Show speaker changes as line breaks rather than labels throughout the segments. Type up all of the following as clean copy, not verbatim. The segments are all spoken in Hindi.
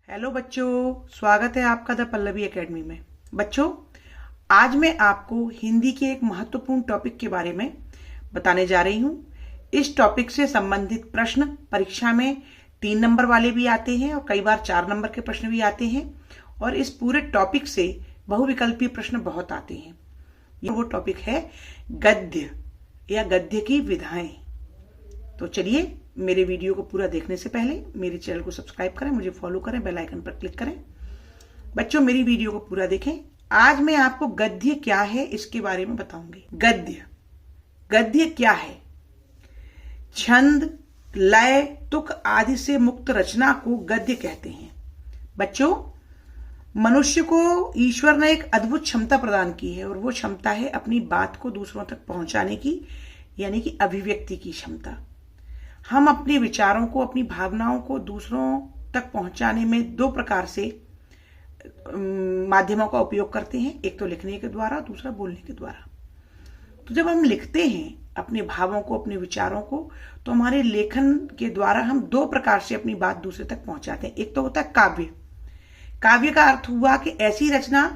हेलो बच्चों, स्वागत है आपका द पल्लवी एकेडमी में। बच्चों, आज मैं आपको हिंदी के एक महत्वपूर्ण टॉपिक के बारे में बताने जा रही हूँ। इस टॉपिक से संबंधित प्रश्न परीक्षा में 3 नंबर वाले भी आते हैं और कई बार 4 नंबर के प्रश्न भी आते हैं। और इस पूरे टॉपिक से बहुविकल्पीय प्रश्न बहुत आते हैं। ये वो टॉपिक है गद्य या गद्य की विधाएं। तो चलिए, मेरे वीडियो को पूरा देखने से पहले मेरे चैनल को सब्सक्राइब करें, मुझे फॉलो करें, बेल आइकन पर क्लिक करें। बच्चों, मेरी वीडियो को पूरा देखें। आज मैं आपको गद्य क्या है इसके बारे में बताऊंगी। गद्य क्या है? छंद, लय, तुक आदि से मुक्त रचना को गद्य कहते हैं। बच्चों, मनुष्य को ईश्वर ने एक अद्भुत क्षमता प्रदान की है और वो क्षमता है अपनी बात को दूसरों तक पहुंचाने की, यानी कि अभिव्यक्ति की क्षमता। हम अपने विचारों को, अपनी भावनाओं को दूसरों तक पहुंचाने में 2 प्रकार से माध्यमों का उपयोग करते हैं। एक तो लिखने के द्वारा, दूसरा बोलने के द्वारा। तो जब हम लिखते हैं अपने भावों को, अपने विचारों को, तो हमारे लेखन के द्वारा हम 2 प्रकार से अपनी बात दूसरे तक पहुंचाते हैं। एक तो होता है काव्य। काव्य का अर्थ हुआ कि ऐसी रचना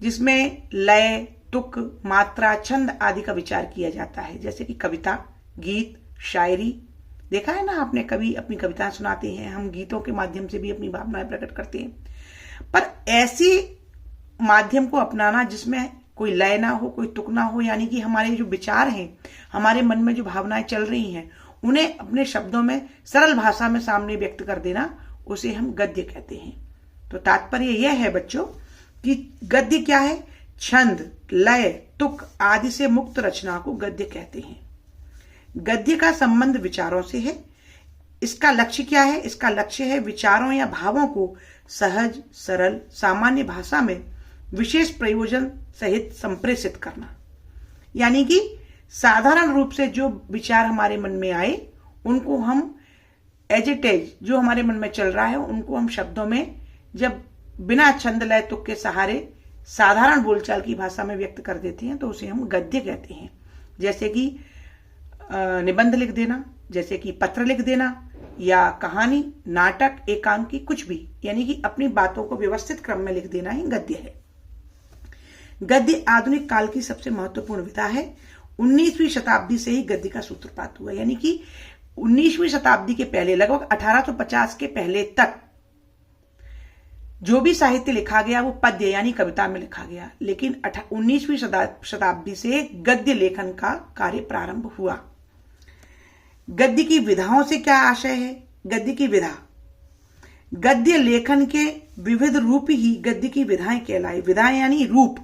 जिसमें लय, तुक, मात्रा, छंद आदि का विचार किया जाता है, जैसे कि कविता, गीत, शायरी। देखा है ना आपने, कभी अपनी कविताएं सुनाते हैं, हम गीतों के माध्यम से भी अपनी भावनाएं प्रकट करते हैं। पर ऐसी माध्यम को अपनाना जिसमें कोई लय ना हो, कोई तुक ना हो, यानी कि हमारे जो विचार हैं, हमारे मन में जो भावनाएं चल रही हैं, उन्हें अपने शब्दों में सरल भाषा में सामने व्यक्त कर देना, उसे हम गद्य कहते हैं। तो तात्पर्य यह है बच्चों कि गद्य क्या है? छंद, लय, तुक आदि से मुक्त रचना को गद्य कहते हैं। गद्य का संबंध विचारों से है। इसका लक्ष्य क्या है? इसका लक्ष्य है विचारों या भावों को सहज, सरल, सामान्य भाषा में विशेष प्रयोजन सहित संप्रेषित करना। यानी कि साधारण रूप से जो विचार हमारे मन में आए, उनको हम एज इट इज, जो हमारे मन में चल रहा है, उनको हम शब्दों में जब बिना छंद, लय, तुक के सहारे साधारण बोलचाल की भाषा में व्यक्त कर देते हैं, तो उसे हम गद्य कहते हैं। जैसे कि निबंध लिख देना, जैसे कि पत्र लिख देना, या कहानी, नाटक, एकांकी, कुछ भी, यानी कि अपनी बातों को व्यवस्थित क्रम में लिख देना ही गद्य है। गद्य आधुनिक काल की सबसे महत्वपूर्ण विधा है। 19वीं शताब्दी से ही गद्य का सूत्रपात हुआ, यानी कि 19वीं शताब्दी के पहले, लगभग 1850 के पहले तक जो भी साहित्य लिखा गया वो पद्य यानी कविता में लिखा गया। लेकिन 19वीं शताब्दी से गद्य लेखन का कार्य प्रारंभ हुआ। गद्य की विधाओं से क्या आशय है? गद्य की विधा, गद्य लेखन के विविध रूप ही गद्य की विधाएं कहलाई। विधाएं यानी रूप,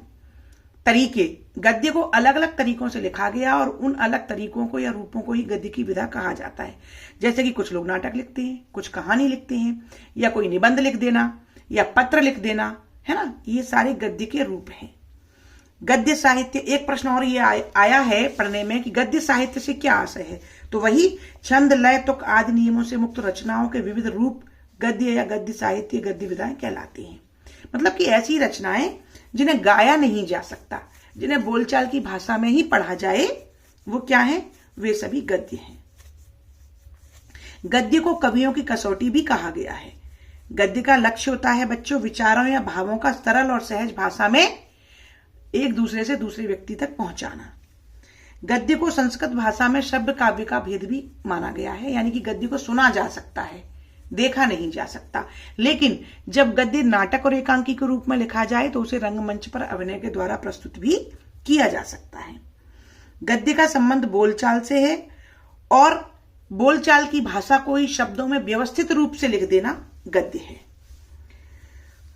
तरीके। गद्य को अलग अलग तरीकों से लिखा गया और उन अलग तरीकों को या रूपों को ही गद्य की विधा कहा जाता है। जैसे कि कुछ लोग नाटक लिखते हैं, कुछ कहानी लिखते हैं, या कोई निबंध लिख देना, या पत्र लिख देना, है ना। ये सारे गद्य के रूप हैं। गद्य साहित्य, एक प्रश्न और ये आया है पढ़ने में कि गद्य साहित्य से क्या आशय है? तो वही छंद, लय, तुक आदि नियमों से मुक्त रचनाओं के विविध रूप गद्य या गद्य साहित्य, गद्य विधाएं कहलाती हैं। मतलब कि ऐसी रचनाएं जिन्हें गाया नहीं जा सकता, जिन्हें बोलचाल की भाषा में ही पढ़ा जाए, वो क्या है? वे सभी गद्य हैं। गद्य को कवियों की कसौटी भी कहा गया है। गद्य का लक्ष्य होता है बच्चों विचारों या भावों का सरल और सहज भाषा में एक दूसरे से दूसरे व्यक्ति तक पहुंचाना। गद्य को संस्कृत भाषा में शब्द काव्य का भेद भी माना गया है, यानी कि गद्य को सुना जा सकता है, देखा नहीं जा सकता। लेकिन जब गद्य नाटक और एकांकी के रूप में लिखा जाए तो उसे रंगमंच पर अभिनय के द्वारा प्रस्तुत भी किया जा सकता है। गद्य का संबंध बोलचाल से है और बोलचाल की भाषा को ही शब्दों में व्यवस्थित रूप से लिख देना गद्य है।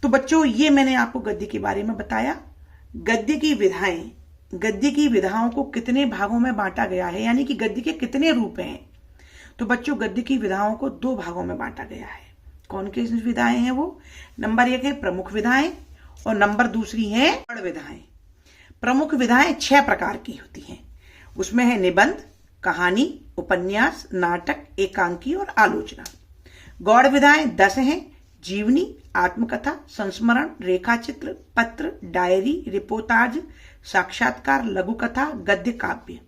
तो बच्चों, ये मैंने आपको गद्य के बारे में बताया। गद्य की विधाएं, गद्य की विधाओं को कितने भागों में बांटा गया है, यानी कि गद्य के कितने रूप हैं? तो बच्चों, गद्य की विधाओं को 2 भागों में बांटा गया है। कौन सी विधाएं हैं वो? नंबर 1 है प्रमुख विधाएं और नंबर 2 है गौड़ विधाएं। प्रमुख विधाएं 6 प्रकार की होती हैं। उसमें है निबंध, कहानी, उपन्यास, नाटक, एकांकी और आलोचना। गौड़ विधाएं 10 हैं। जीवनी, आत्मकथा, संस्मरण, रेखाचित्र, पत्र, डायरी, रिपोर्टाज, साक्षात्कार, लघु कथा, गद्य काव्य।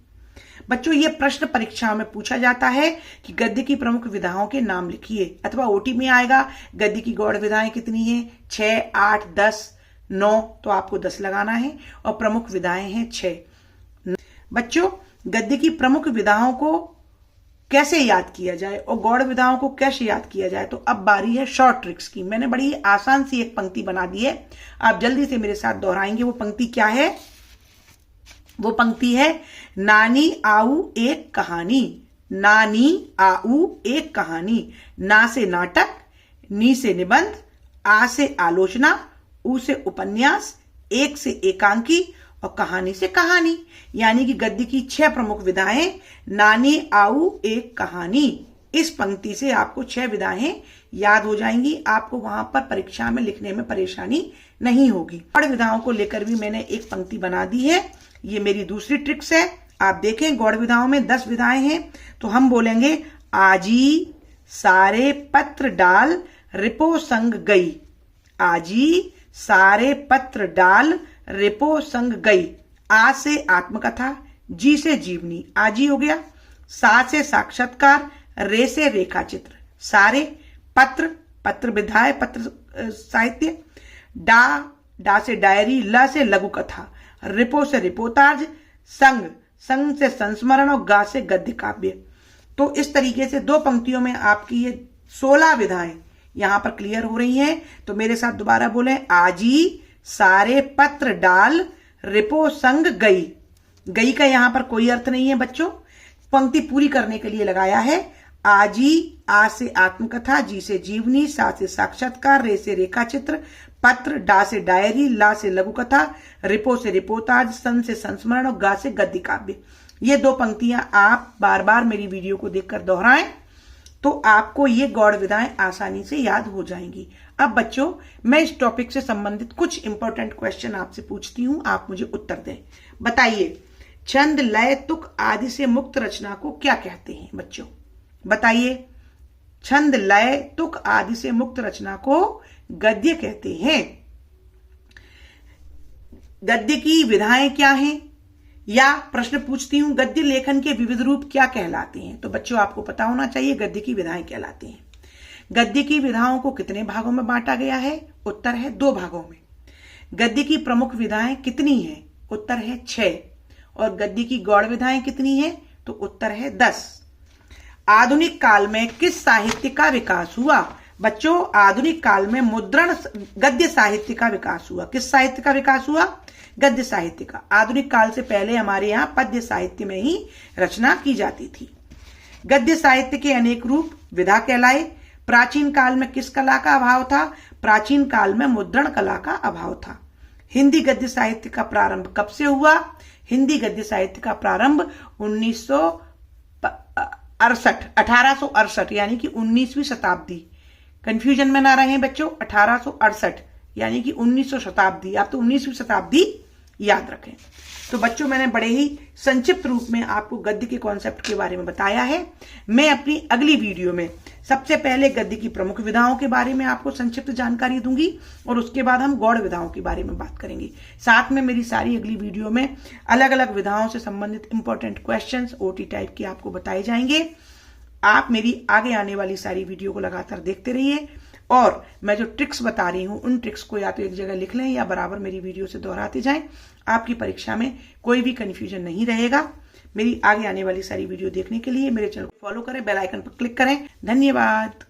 बच्चों ये प्रश्न परीक्षाओं में पूछा जाता है कि गद्य की प्रमुख विधाओं के नाम लिखिए, अथवा ओटी में आएगा गद्य की गौड़ विधाएं कितनी हैं, 6, 8, 10, 9, तो आपको 10 लगाना है और प्रमुख विधाएं हैं 6। बच्चों गद्य की प्रमुख विधाओं को कैसे याद किया जाए और गौड़ विधाओं को कैसे याद किया जाए, तो अब बारी है शॉर्ट ट्रिक्स की। मैंने बड़ी आसान सी एक पंक्ति बना दी है, आप जल्दी से मेरे साथ दोहराएंगे। वो पंक्ति क्या है? वो पंक्ति है नानी आऊ एक कहानी। नानी आऊ एक कहानी। ना से नाटक, नी से निबंध, आ से आलोचना, ऊ से उपन्यास, एक से एकांकी और कहानी से कहानी। यानी कि गद्य की 6 प्रमुख विधाएं, नानी आऊ एक कहानी। इस पंक्ति से आपको 6 विधाएं याद हो जाएंगी, आपको वहां पर परीक्षा में लिखने में परेशानी नहीं होगी। गौड़ विधाओं को लेकर भी मैंने एक पंक्ति बना दी है, ये मेरी दूसरी ट्रिक्स है। आप देखें गौड़ विधाओं में 10 विधाएं हैं, तो हम बोलेंगे आजी सारे पत्र डाल रिपो संग गई। आजी सारे पत्र डाल रिपो संग गई। आ से आत्मकथा, जी से जीवनी, आजी हो गया। सा से साक्षात्कार, रे से रेखा चित्र। सारे पत्र, पत्र विधाएं, पत्र साहित्य। डा से डायरी, ल से लघु कथा, रिपो से रिपोर्टाज, संग, संग से संस्मरण और गा से गद्य काव्य। तो इस तरीके से 2 पंक्तियों में आपकी ये 16 विधाएं यहां पर क्लियर हो रही हैं। तो मेरे साथ दोबारा बोले आजी सारे पत्र डाल रिपो संग गई। गई का यहां पर कोई अर्थ नहीं है बच्चों, पंक्ति पूरी करने के लिए लगाया है। आजी, आ से आत्मकथा, जी से जीवनी, सा से साक्षात्कार, रे से रेखा चित्र, पत्र, डा से डायरी, ला से लघु कथा, रिपो से रिपोर्टाज, सन से संस्मरण और गा से गद्य काव्य। ये 2 पंक्तियां आप बार बार मेरी वीडियो को देखकर दोहराएं तो आपको ये गौड़ विधाएं आसानी से याद हो जाएंगी। अब बच्चों मैं इस टॉपिक से संबंधित कुछ इंपॉर्टेंट क्वेश्चन आपसे पूछती हूं, आप मुझे उत्तर दें। बताइए छंद, लय, तुक आदि से मुक्त रचना को क्या कहते हैं? बच्चों बताइए, छंद, लय, तुक आदि से मुक्त रचना को गद्य कहते हैं। गद्य की विधाएं क्या हैं? या प्रश्न पूछती हूं गद्य लेखन के विविध रूप क्या कहलाते हैं? तो बच्चों आपको पता होना चाहिए गद्य की विधाएं कहलाती हैं। गद्य की विधाओं को कितने भागों में बांटा गया है? उत्तर है 2 भागों में। गद्य की प्रमुख विधाएं कितनी हैं? उत्तर है 6। और गद्य की गौड़ विधाएं कितनी हैं? तो उत्तर है 10। आधुनिक काल में किस साहित्य का विकास हुआ? बच्चों आधुनिक काल में मुद्रण गद्य साहित्य का विकास हुआ। किस साहित्य का विकास हुआ? गद्य साहित्य का। आधुनिक काल से पहले हमारे यहाँ पद्य साहित्य में ही रचना की जाती थी। गद्य साहित्य के अनेक रूप विधा कहलाए। प्राचीन काल में किस कला का अभाव था? प्राचीन काल में मुद्रण कला का अभाव था। हिंदी गद्य साहित्य का प्रारंभ कब से हुआ? हिंदी गद्य साहित्य का प्रारंभ 1868 यानी कि 19वीं शताब्दी। कंफ्यूजन में ना रहे बच्चों, 1868 यानी कि 1900 शताब्दी। आप तो 19वीं शताब्दी याद रखें। तो बच्चों मैंने बड़े ही संक्षिप्त रूप में आपको गद्य के कॉन्सेप्ट के बारे में बताया है। मैं अपनी अगली वीडियो में सबसे पहले गद्य की प्रमुख विधाओं के बारे में आपको संक्षिप्त जानकारी दूंगी और उसके बाद हम गौड़ विधाओं के बारे में बात करेंगे। साथ में मेरी सारी अगली वीडियो में अलग अलग विधाओं से संबंधित इंपॉर्टेंट क्वेश्चंस ओटी टाइप के आपको बताए जाएंगे। आप मेरी आगे आने वाली सारी वीडियो को लगातार देखते रहिए और मैं जो ट्रिक्स बता रही हूं उन ट्रिक्स को या तो एक जगह लिख लें या बराबर मेरी वीडियो से दोहराते जाएं। आपकी परीक्षा में कोई भी कंफ्यूजन नहीं रहेगा। मेरी आगे आने वाली सारी वीडियो देखने के लिए मेरे चैनल को फॉलो करें, बेल आइकन पर क्लिक करें। धन्यवाद।